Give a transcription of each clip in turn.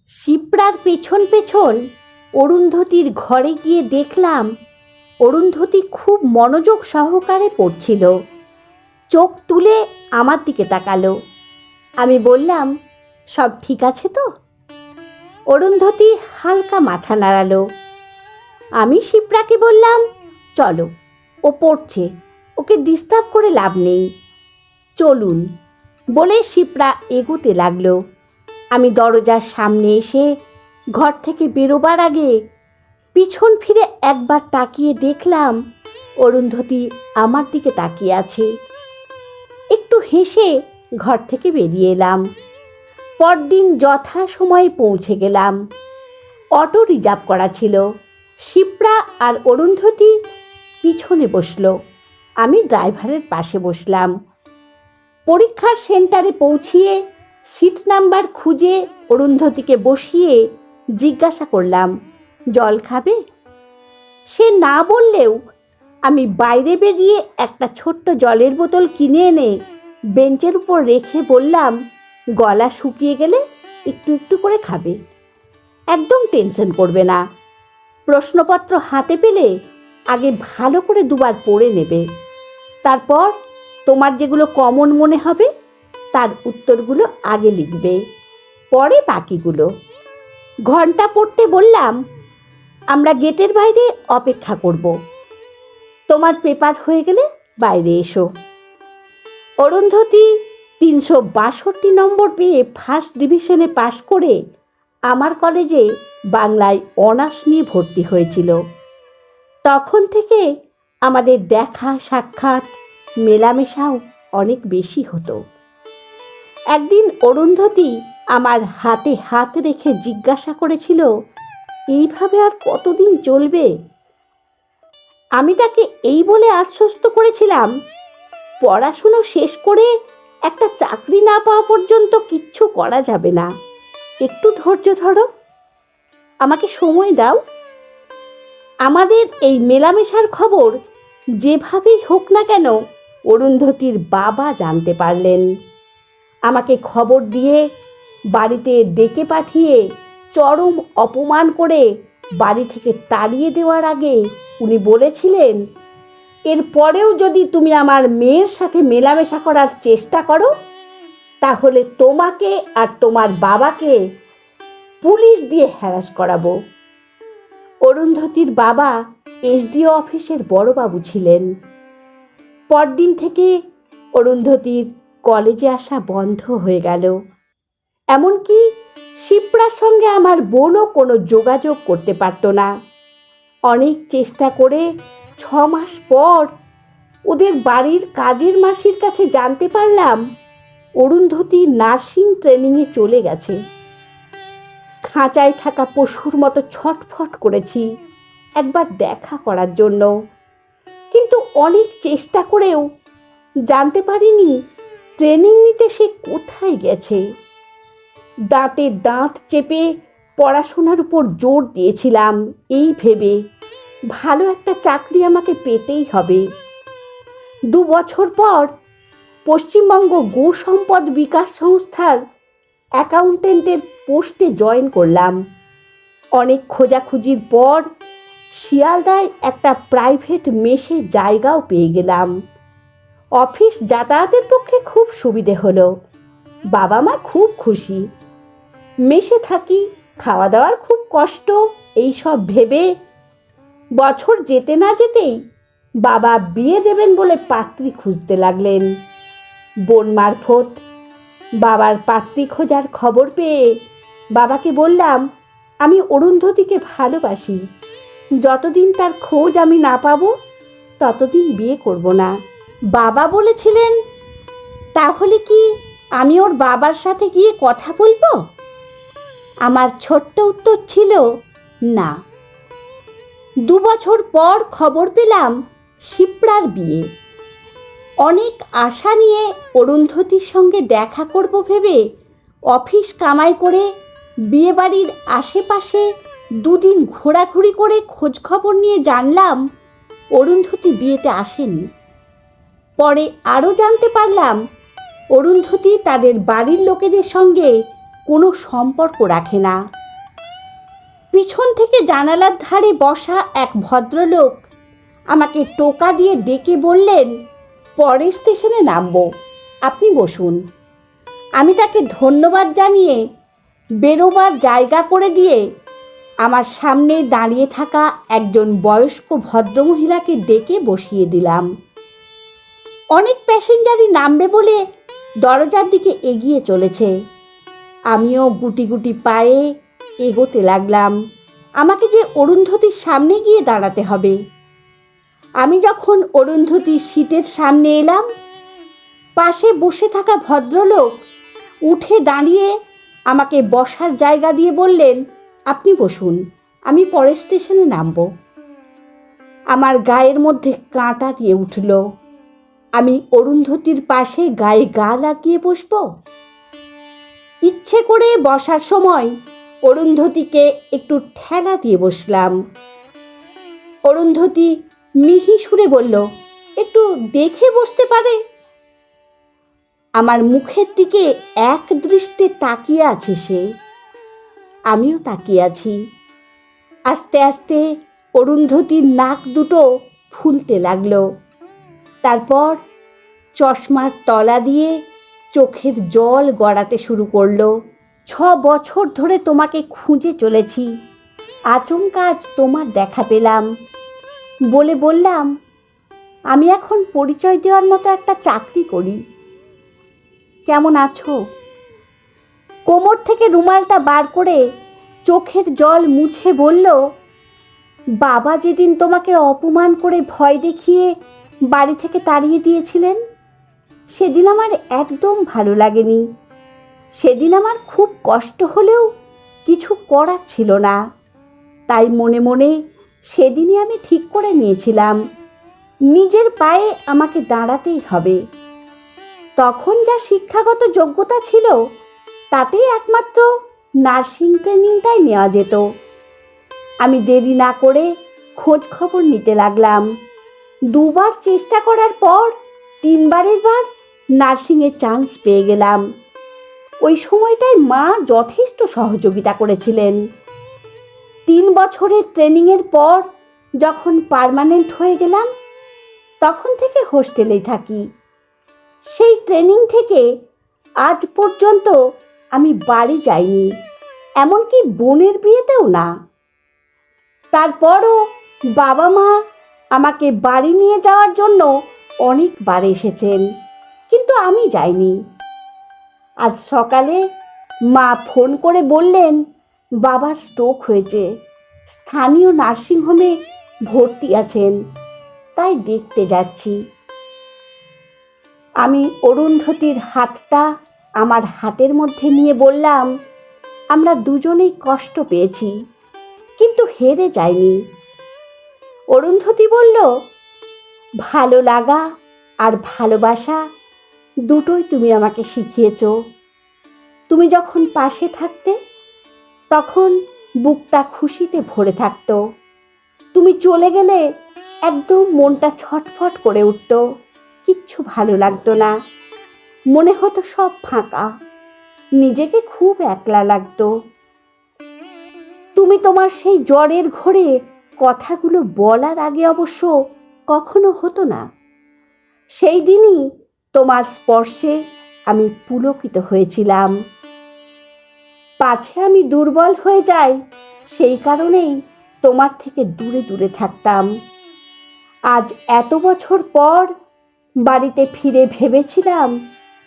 শিপ্রার পেছন পেছন অরুন্ধতির ঘরে গিয়ে দেখলাম অরুন্ধতী খুব মনোযোগ সহকারে পড়ছিল। চোখ তুলে আমার দিকে তাকালো। আমি বললাম, সব ঠিক আছে তো? অরুন্ধতী হালকা মাথা নাড়ালো। আমি শিপ্রাকে বললাম, চলো, ও পড়ছে, ওকে ডিস্টার্ব করে লাভ নেই, চলুন বলে শিপ্রা এগোতে লাগলো। আমি দরজার সামনে এসে ঘর থেকে বেরোবার আগে পিছন ফিরে একবার তাকিয়ে দেখলাম অরুন্ধতী আমার দিকে তাকিয়ে আছে। একটু হেসে ঘর থেকে বেরিয়ে এলাম। পরদিন যথা সময়ে পৌঁছে গেলাম। অটো রিজার্ভ করা ছিল। শিপ্রা আর অরুন্ধতী পিছনে বসলো, আমি ড্রাইভারের পাশে বসলাম। পরীক্ষার সেন্টারে পৌঁছিয়ে সিট নাম্বার খুঁজে অরুন্ধতীকে বসিয়ে জিজ্ঞাসা করলাম, জল খাবে? সে না বললেও আমি বাইরে বেরিয়ে একটা ছোট্ট জলের বোতল কিনে এনে বেঞ্চের উপর রেখে বললাম, গলা শুকিয়ে গেলে একটু একটু করে খাবে, একদম টেনশন করবে না। প্রশ্নপত্র হাতে পেলে আগে ভালো করে দুবার পড়ে নেবে, তারপর তোমার যেগুলো কমন মনে হবে তার উত্তরগুলো আগে লিখবে, পরে বাকিগুলো। ঘন্টা পড়তে বললাম, আমরা গেটের বাইরে অপেক্ষা করব, তোমার পেপার হয়ে গেলে বাইরে এসো। অরুন্ধতী 362 নম্বর পেয়ে ফার্স্ট ডিভিশনে পাশ করে আমার কলেজে বাংলায় অনার্স নিয়ে ভর্তি হয়েছিল। তখন থেকে আমাদের দেখা সাক্ষাৎ মেলামেশাও অনেক বেশি হতো। একদিন অরুন্ধতী আমার হাতে হাত রেখে জিজ্ঞাসা করেছিল, এইভাবে আর কতদিন চলবে? আমি তাকে এই বলে আশ্বস্ত করেছিলাম, পড়াশুনো শেষ করে একটা চাকরি না পাওয়া পর্যন্ত কিচ্ছু করা যাবে না, একটু ধৈর্য ধরো, আমাকে সময় দাও। আমাদের এই মেলামেশার খবর যেভাবেই হোক না কেন অরুন্ধতীর বাবা জানতে পারলেন। আমাকে খবর দিয়ে বাড়িতে ডেকে পাঠিয়ে চরম অপমান করে বাড়ি থেকে তাড়িয়ে দেওয়ার আগে উনি বলেছিলেন, এরপরেও যদি তুমি আমার মেয়ের সাথে মেলামেশা করার চেষ্টা করো তাহলে তোমাকে আর তোমার বাবাকে পুলিশ দিয়ে হ্যারাস করাবো। অরুন্ধতীর বাবা এসডিও অফিসের বড়বাবু ছিলেন। পরদিন থেকে অরুন্ধতীর কলেজে আসা বন্ধ হয়ে গেল। এমনকি শিপ্রার সঙ্গে আমার বোনও কোনো যোগাযোগ করতে পারত না। অনেক চেষ্টা করে 6 মাস পর ওদের বাড়ির কাজের মাসির কাছে জানতে পারলাম অরুন্ধতী নার্সিং ট্রেনিংয়ে চলে গেছে। খাঁচায় থাকা পশুর মতো ছটফট করেছি একবার দেখা করার জন্য, কিন্তু অনেক চেষ্টা করেও জানতে পারিনি ট্রেনিং নিতে সে কোথায় গেছে। দাঁতে দাঁত চেপে পড়াশোনার উপর জোর দিয়েছিলাম এই ভেবে ভালো একটা চাকরি আমাকে পেতেই হবে। 2 বছর পর পশ্চিমবঙ্গ গো সম্পদ বিকাশ সংস্থার অ্যাকাউন্টেন্টের পোস্টে জয়েন করলাম। অনেক খোঁজাখুঁজির পর শিয়ালদায় একটা প্রাইভেট মেসে জায়গাও পেয়ে গেলাম। অফিস যাতায়াতের পক্ষে খুব সুবিধে হলো। বাবা মা খুব খুশি। মেসে থাকি, খাওয়া দাওয়ার খুব কষ্ট, এই সব ভেবে বছর যেতে না যেতেই বাবা বিয়ে দেবেন বলে পাত্রী খুঁজতে লাগলেন। বোন মারফত বাবার পাত্রী খোঁজার খবর পেয়ে বাবাকে বললাম, আমি অরুন্ধতীকে ভালোবাসি, যতদিন তার খোঁজ আমি না পাবো ততদিন বিয়ে করব না। বাবা বলেছিলেন, তাহলে কি আমি ওর বাবার সাথে গিয়ে কথা বলবো? আমার ছোট্ট উত্তর ছিল, না। 2 বছর পর খবর পেলাম শিপ্রার বিয়ে। অনেক আশা নিয়ে অরুন্ধতীর সঙ্গে দেখা করব ভেবে অফিস কামাই করে বিয়েবাড়ির আশেপাশে 2 দিন ঘোরাঘুরি করে খোঁজখবর নিয়ে জানলাম অরুন্ধতী বিয়েতে আসেনি। পরে আরও জানতে পারলাম অরুন্ধতী তাদের বাড়ির লোকেদের সঙ্গে কোনো সম্পর্ক রাখে না। পিছন থেকে জানালার ধারে বসা এক ভদ্রলোক আমাকে টোকা দিয়ে ডেকে বললেন, পরের স্টেশনে নামবো, আপনি বসুন। আমি তাকে ধন্যবাদ জানিয়ে বেরোবার জায়গা করে দিয়ে আমার সামনে দাঁড়িয়ে থাকা একজন বয়স্ক ভদ্রমহিলাকে ডেকে বসিয়ে দিলাম। অনেক প্যাসেঞ্জারই নামবে বলে দরজার দিকে এগিয়ে চলেছে। আমিও গুটি গুটি পায়ে এগোতে লাগলাম। আমাকে যে অরুন্ধতির সামনে গিয়ে দাঁড়াতে হবে। আমি যখন অরুন্ধতির সিটের সামনে এলাম, পাশে বসে থাকা ভদ্রলোক উঠে দাঁড়িয়ে আমাকে বসার জায়গা দিয়ে বললেন, আপনি বসুন, আমি পরের স্টেশনে নামব। আমার গায়ের মধ্যে কাঁটা দিয়ে উঠল। আমি অরুন্ধতির পাশে গায়ে গা লাগিয়ে বসব? ইচ্ছে করে বসার সময় অরুন্ধতিকে একটু ঠেলা দিয়ে বসলাম। অরুন্ধতী মিহি সুরে বলল, একটু দেখে বসতে পারে? আমার মুখের দিকে এক দৃষ্টে তাকিয়ে আছে সে। আমিও তাকিয়ে আছি। আস্তে আস্তে অরুন্ধতির নাক দুটো ফুলতে লাগলো। তারপর চশমার তলা দিয়ে চোখের জল গড়াতে শুরু করলো। 6 বছর ধরে তোমাকে খুঁজে চলেছি, আচমকা আজ তোমার দেখা পেলাম বলে বললাম, আমি এখন পরিচয় দেওয়ার মতো একটা চাকরি করি। কেমন আছো? কোমর থেকে রুমালটা বার করে চোখের জল মুছে বলল, বাবা যেদিন তোমাকে অপমান করে ভয় দেখিয়ে বাড়ি থেকে তাড়িয়ে দিয়েছিলেন, সেদিন আমার একদম ভালো লাগেনি। সেদিন আমার খুব কষ্ট হলেও কিছু করার ছিল না। তাই মনে মনে সেদিনই আমি ঠিক করে নিয়েছিলাম, নিজের পায়ে আমাকে দাঁড়াতেই হবে। তখন যা শিক্ষাগত যোগ্যতা ছিল তাতেই একমাত্র নার্সিং ট্রেনিংটাই নেওয়া যেত। আমি দেরি না করে খোঁজ খবর নিতে লাগলাম। 2 বার চেষ্টা করার পর 3বারের বার নার্সিংয়ের চান্স পেয়ে গেলাম। ওই সময়টায় মা যথেষ্ট সহযোগিতা করেছিলেন। 3 বছরের ট্রেনিংয়ের পর যখন পার্মানেন্ট হয়ে গেলাম, তখন থেকে হোস্টেলেই থাকি। সেই ট্রেনিং থেকে আজ পর্যন্ত আমি বাড়ি যাইনি, এমনকি বোনের বিয়েতেও না। তারপরও বাবা মা আমাকে বাড়ি নিয়ে যাওয়ার জন্য অনেকবার এসেছেন, কিন্তু আমি যাইনি। আজ সকালে মা ফোন করে বললেন, বাবার স্ট্রোক হয়েছে, স্থানীয় নার্সিংহোমে ভর্তি আছেন, তাই দেখতে যাচ্ছি। আমি অরুন্ধতির হাতটা আমার হাতের মধ্যে নিয়ে বললাম, আমরা দুজনেই কষ্ট পেয়েছি, কিন্তু হেরে যাইনি। অরুন্ধতী বলল, ভালো লাগা আর ভালোবাসা দুটোই তুমি আমাকে শিখিয়েছ। তুমি যখন পাশে থাকতে তখন বুকটা খুশিতে ভরে থাকতো। তুমি চলে গেলে একদম মনটা ছটফট করে উঠত, কিচ্ছু ভালো লাগতো না, মনে হতো সব ফাঁকা, নিজেকে খুব একলা লাগতো। তুমি তোমার সেই জ্বরের ঘোরে কথাগুলো বলার আগে অবশ্য কখনো হতো না। সেই দিনই তোমার স্পর্শে আমি পুলকিত হয়েছিলাম। পাছে আমি দুর্বল হয়ে যাই, সেই কারণেই তোমার থেকে দূরে দূরে থাকতাম। আজ এত বছর পর বাড়িতে ফিরে ভেবেছিলাম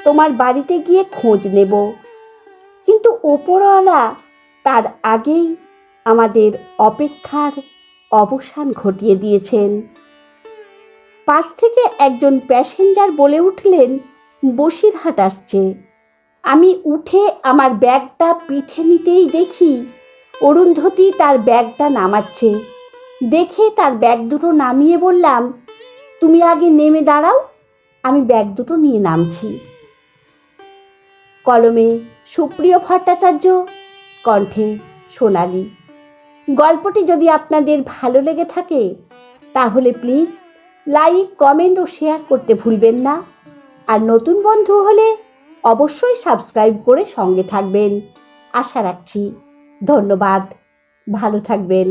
তোমার বাড়িতে গিয়ে খোঁজ নেব, কিন্তু ওপরওয়ালা তার আগেই আমাদের অপেক্ষার অবসান ঘটিয়ে দিয়েছেন। পাশ থেকে একজন প্যাসেঞ্জার বলে উঠলেন, বসিরহাট আসছে। আমি উঠে আমার ব্যাগটা পিঠে নিতেই দেখি অরুন্ধতী তার ব্যাগটা নামাচ্ছে। দেখে তার ব্যাগ দুটো নামিয়ে বললাম, তুমি আগে নেমে দাঁড়াও, আমি ব্যাগ দুটো নিয়ে নামছি। কলমে সুপ্রিয় ভট্টাচার্য, কণ্ঠে সোনালী। গল্পটি যদি আপনাদের ভালো লেগে থাকে তাহলে প্লিজ লাইক, কমেন্ট ও শেয়ার করতে ভুলবেন না। আর নতুন বন্ধু হলে অবশ্যই সাবস্ক্রাইব করে সঙ্গে থাকবেন, আশা রাখছি। ধন্যবাদ। ভালো থাকবেন।